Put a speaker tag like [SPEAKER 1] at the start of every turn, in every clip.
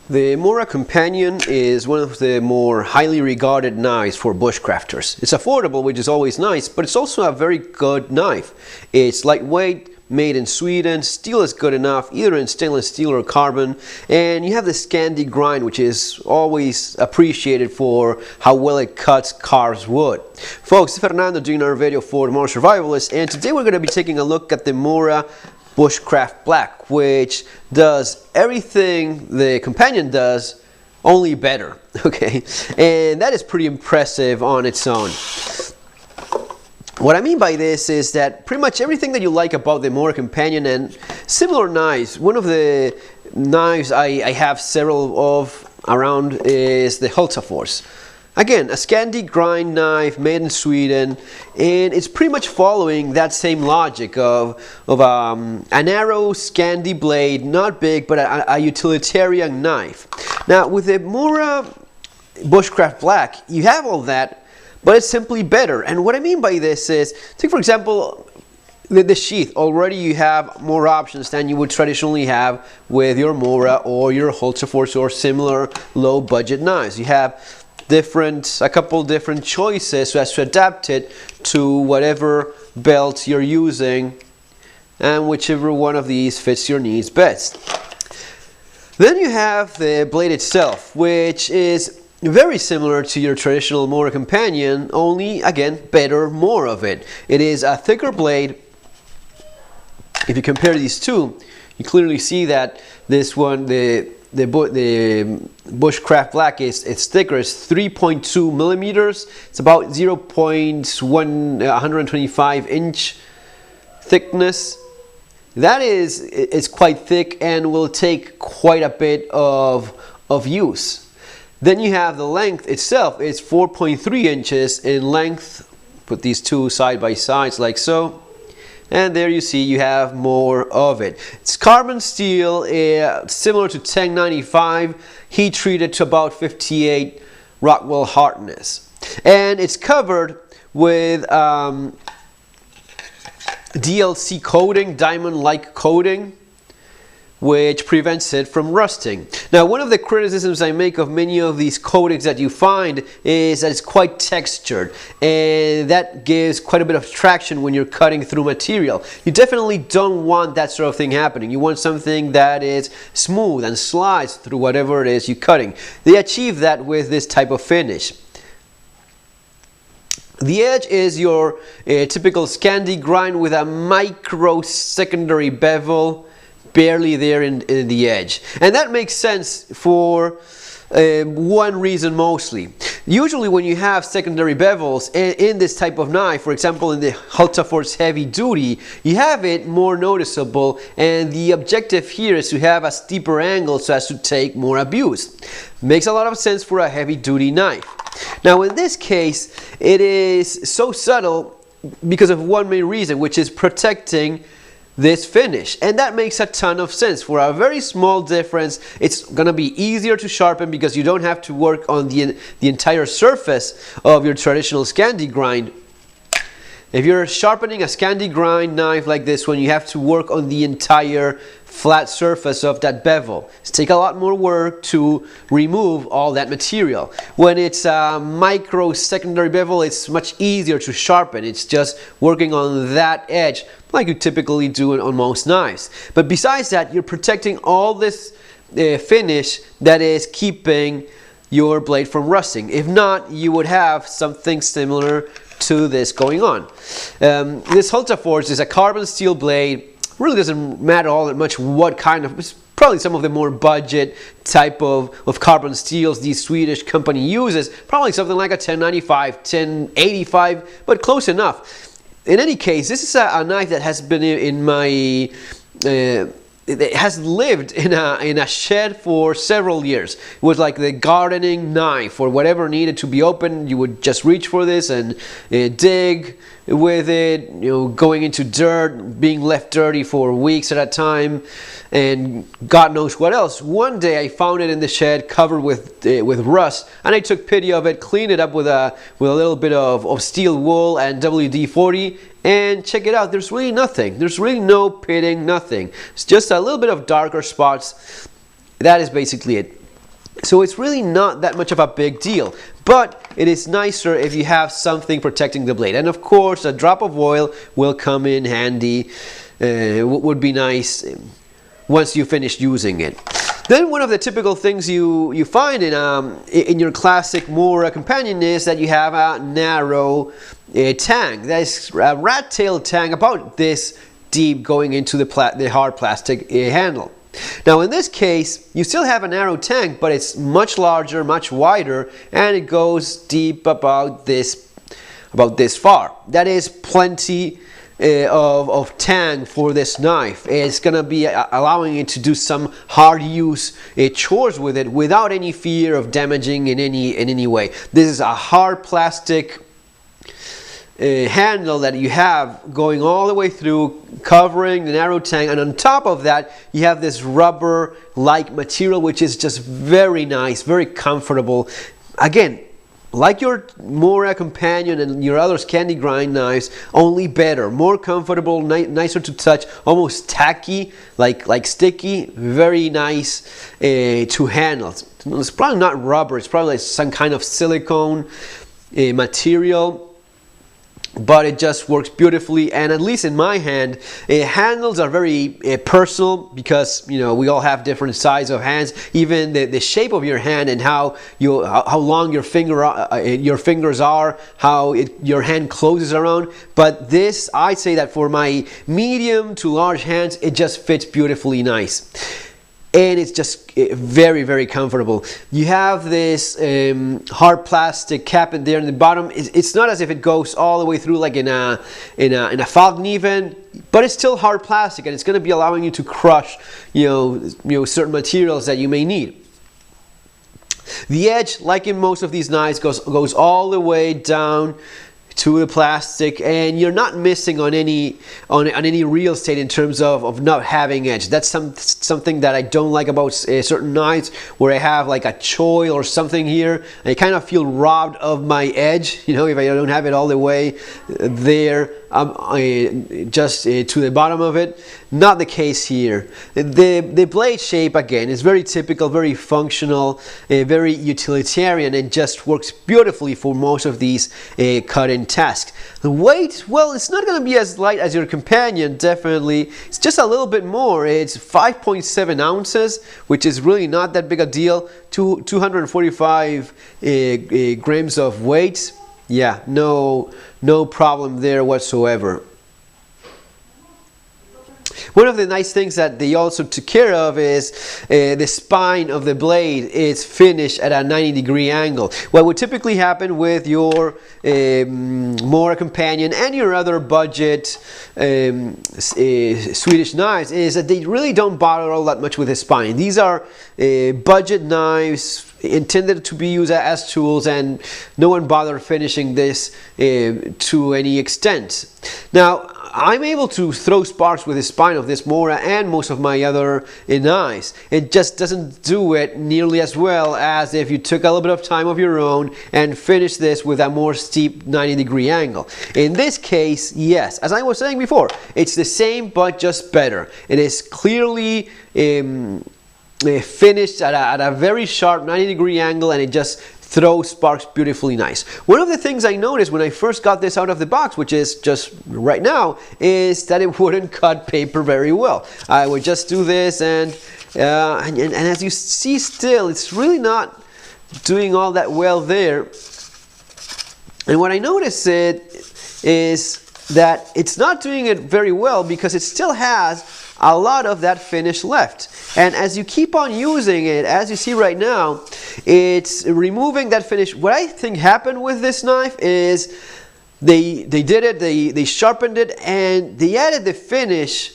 [SPEAKER 1] The Mora Companion is one of the more highly regarded knives for bushcrafters. It's affordable, which is always nice, but it's also a very good knife. It's lightweight, made in Sweden, steel is good enough, either in stainless steel or carbon, and you have the Scandi grind, which is always appreciated for how well it cuts carved wood. Folks, it's Fernando doing our video for the Mora Survivalist, and today we're going to be taking a look at the Mora Bushcraft Black, which does everything the Companion does, only better, okay? And that is pretty impressive on its own. What I mean by this is that pretty much everything that you like about the Mora Companion and similar knives, one of the knives I have several of around is the Hultafors. Again, a Scandi grind knife made in Sweden, and it's pretty much following that same logic of a narrow Scandi blade, not big, but a utilitarian knife. Now, with the Mora Bushcraft Black, you have all that, but it's simply better. And what I mean by this is, take for example, the sheath. Already you have more options than you would traditionally have with your Mora or your Hultafors or similar low budget knives. You have a couple different choices so as to adapt it to whatever belt you're using and whichever one of these fits your needs best. Then you have the blade itself, which is very similar to your traditional Mora Companion, only again better, more of it. It is a thicker blade. If you compare these two, you clearly see that this one, the Bushcraft Black, it's thicker. It's 3.2 millimeters. It's about 125 inch thickness. That is, it's quite thick and will take quite a bit of use. Then you have the length itself. It's 4.3 inches in length. Put these two side by sides like so. And there you see you have more of it. It's carbon steel, similar to 1095, heat treated to about 58 Rockwell hardness. And it's covered with DLC coating, diamond-like coating, which prevents it from rusting. Now, one of the criticisms I make of many of these coatings that you find is that it's quite textured, and that gives quite a bit of traction when you're cutting through material. You definitely don't want that sort of thing happening. You want something that is smooth and slides through whatever it is you're cutting. They achieve that with this type of finish. The edge is your typical Scandi grind with a micro secondary bevel, barely there in the edge. And that makes sense for one reason mostly. Usually when you have secondary bevels in this type of knife, for example in the Hultafors Heavy Duty, you have it more noticeable, and the objective here is to have a steeper angle so as to take more abuse. Makes a lot of sense for a heavy duty knife. Now in this case, it is so subtle because of one main reason, which is protecting this finish, and that makes a ton of sense. For a very small difference, it's gonna be easier to sharpen because you don't have to work on the entire surface of your traditional Scandi grind. If you're sharpening a Scandi grind knife like this one, you have to work on the entire flat surface of that bevel. It's take a lot more work to remove all that material. When it's a micro secondary bevel, it's much easier to sharpen. It's just working on that edge like you typically do on most knives. But besides that, you're protecting all this finish that is keeping your blade from rusting. If not, you would have something similar to this going on. This Hultafors is a carbon steel blade. Really doesn't matter all that much what kind of, it's probably some of the more budget type of carbon steels the Swedish company uses, probably something like a 1095, 1085, but close enough. In any case, this is a knife that has been in my it has lived in a shed for several years. It was like the gardening knife, or whatever needed to be opened, you would just reach for this and dig with it, you know, going into dirt, being left dirty for weeks at a time, and God knows what else. One day I found it in the shed covered with rust, and I took pity of it, cleaned it up with a little bit of steel wool and WD-40, and check it out, there's really nothing. There's really no pitting, nothing. It's just a little bit of darker spots. That is basically it. So it's really not that much of a big deal, but it is nicer if you have something protecting the blade. And of course, a drop of oil will come in handy. Would be nice once you finish using it. Then one of the typical things you find in your classic Mora companion is that you have a narrow tang. That is a rat-tailed tang about this deep going into the hard plastic handle. Now in this case, you still have a narrow tank, but it's much larger, much wider, and it goes deep about this far. That is plenty of tang for this knife. It's gonna be allowing it to do some hard use chores with it without any fear of damaging in any way. This is a hard plastic handle that you have going all the way through, covering the narrow tang, and on top of that you have this rubber like material, which is just very nice, very comfortable. Again, like your Mora companion and your other candy grind knives, only better, more comfortable, nicer to touch, almost tacky, like sticky, very nice to handle. It's probably not rubber, it's probably like some kind of silicone material, but it just works beautifully. And at least in my hand, handles are very personal, because you know we all have different size of hands. Even the shape of your hand and how long your fingers are, how your hand closes around. But this, I say that for my medium to large hands, it just fits beautifully nice. And it's just very, very comfortable. You have this hard plastic cap in there in the bottom. It's not as if it goes all the way through like in a Falkniven, but it's still hard plastic, and it's going to be allowing you to crush, you know, certain materials that you may need. The edge, like in most of these knives, goes all the way down to the plastic, and you're not missing on any real estate in terms of not having edge. That's something that I don't like about certain knives, where I have like a choil or something here. I kind of feel robbed of my edge, you know, if I don't have it all the way there, just to the bottom of it. Not the case here. The blade shape, again, is very typical, very functional, very utilitarian, and just works beautifully for most of these cut-in tasks. The weight, well, it's not going to be as light as your companion, definitely. It's just a little bit more. It's 5.7 ounces, which is really not that big a deal. 245 grams of weight. Yeah, no problem there whatsoever. One of the nice things that they also took care of is the spine of the blade is finished at a 90-degree angle. What would typically happen with your Mora companion and your other budget Swedish knives is that they really don't bother all that much with the spine. These are budget knives intended to be used as tools, and no one bothered finishing this to any extent. Now, I'm able to throw sparks with the spine of this Mora and most of my other knives. It just doesn't do it nearly as well as if you took a little bit of time of your own and finished this with a more steep 90-degree angle. In this case, yes, as I was saying before, it's the same but just better. It is clearly finished at a very sharp 90-degree angle, and it just throws sparks beautifully nice. One of the things I noticed when I first got this out of the box, which is just right now, is that it wouldn't cut paper very well. I would just do this, and as you see still, it's really not doing all that well there. And what I noticed is that it's not doing it very well because it still has a lot of that finish left. And as you keep on using it, as you see right now, it's removing that finish. What I think happened with this knife is they did it, they sharpened it, and they added the finish,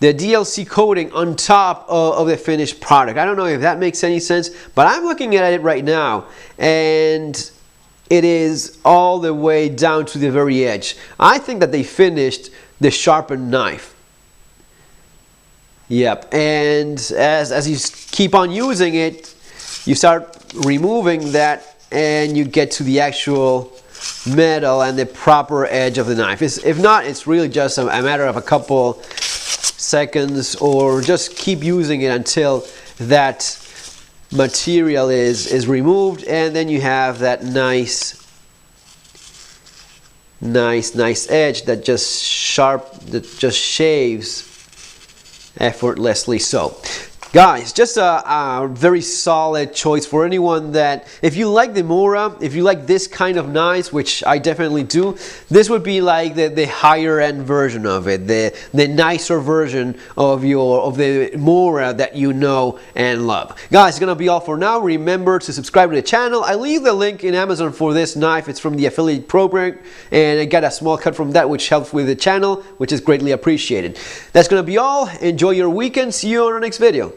[SPEAKER 1] the DLC coating on top of the finished product. I don't know if that makes any sense, but I'm looking at it right now, and it is all the way down to the very edge. I think that they finished the sharpened knife. Yep, and as you keep on using it, you start removing that, and you get to the actual metal and the proper edge of the knife. If not, it's really just a matter of a couple seconds, or just keep using it until that material is removed, and then you have that nice edge that just shaves effortlessly. So guys, just a very solid choice for anyone that, if you like the Mora, if you like this kind of knives, which I definitely do, this would be like the higher end version of it, the nicer version of the Mora that you know and love. Guys, it's gonna be all for now. Remember to subscribe to the channel. I leave the link in Amazon for this knife. It's from the affiliate program, and I got a small cut from that, which helps with the channel, which is greatly appreciated. That's gonna be all. Enjoy your weekend. See you on our next video.